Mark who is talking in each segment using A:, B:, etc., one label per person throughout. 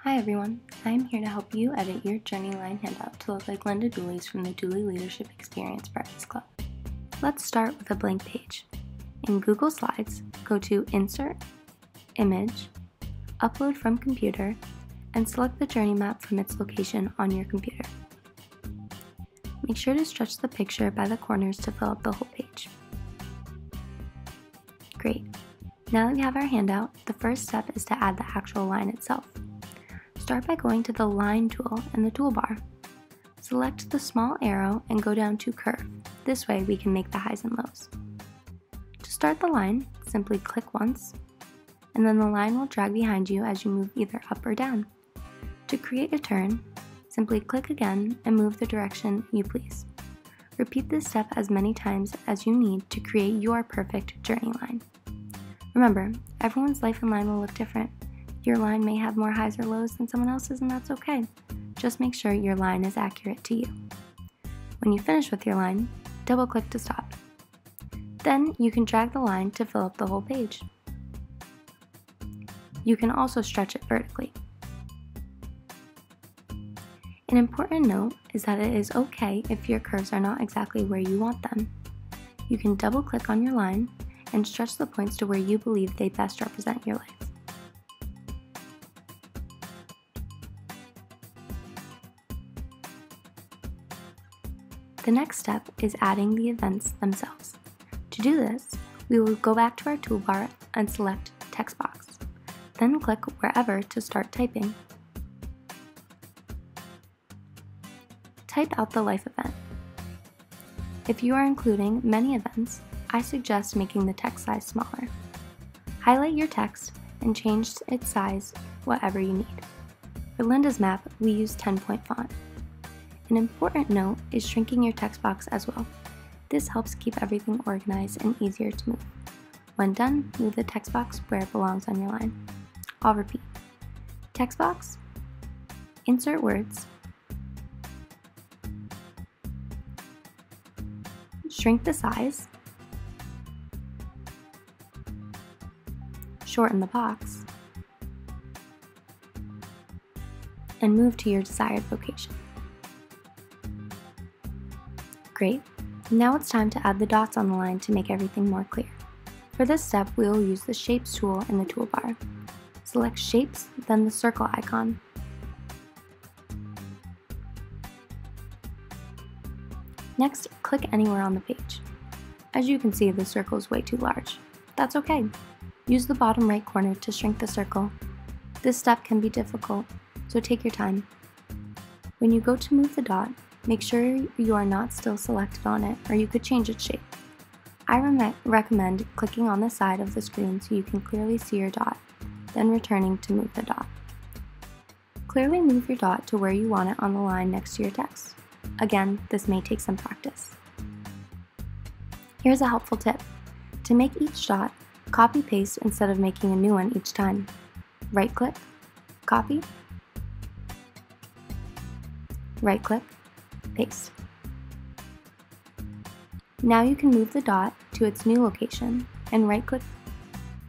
A: Hi everyone, I am here to help you edit your journey line handout to look like Linda Dulye's from the Dulye Leadership Experience Breakfast Club. Let's start with a blank page. In Google Slides, go to Insert, Image, Upload from Computer, and select the journey map from its location on your computer. Make sure to stretch the picture by the corners to fill up the whole page. Great. Now that we have our handout, the first step is to add the actual line itself. Start by going to the Line tool in the toolbar. Select the small arrow and go down to Curve. This way we can make the highs and lows. To start the line, simply click once, and then the line will drag behind you as you move either up or down. To create a turn, simply click again and move the direction you please. Repeat this step as many times as you need to create your perfect journey line. Remember, everyone's life and line will look different. Your line may have more highs or lows than someone else's, and that's okay. Just make sure your line is accurate to you. When you finish with your line, double-click to stop. Then you can drag the line to fill up the whole page. You can also stretch it vertically. An important note is that it is okay if your curves are not exactly where you want them. You can double-click on your line and stretch the points to where you believe they best represent your life. The next step is adding the events themselves. To do this, we will go back to our toolbar and select Text Box. Then click wherever to start typing. Type out the life event. If you are including many events, I suggest making the text size smaller. Highlight your text and change its size whatever you need. For Linda's map, we use 10-point font. An important note is shrinking your text box as well. This helps keep everything organized and easier to move. When done, move the text box where it belongs on your line. I'll repeat. Text box, insert words, shrink the size, shorten the box, and move to your desired location. Great. Now it's time to add the dots on the line to make everything more clear. For this step, we will use the Shapes tool in the toolbar. Select Shapes, then the circle icon. Next, click anywhere on the page. As you can see, the circle is way too large. That's okay. Use the bottom right corner to shrink the circle. This step can be difficult, so take your time. When you go to move the dot, make sure you are not still selected on it, or you could change its shape. I recommend clicking on the side of the screen so you can clearly see your dot, then returning to move the dot. Clearly move your dot to where you want it on the line next to your text. Again, this may take some practice. Here's a helpful tip. To make each dot, copy-paste instead of making a new one each time. Right-click, copy, right-click, paste. Now you can move the dot to its new location and right-click,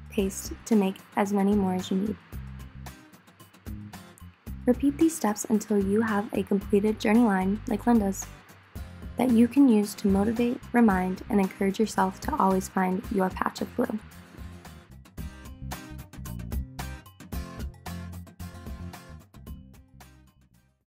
A: paste to make as many more as you need. Repeat these steps until you have a completed journey line like Linda's that you can use to motivate, remind, and encourage yourself to always find your patch of blue.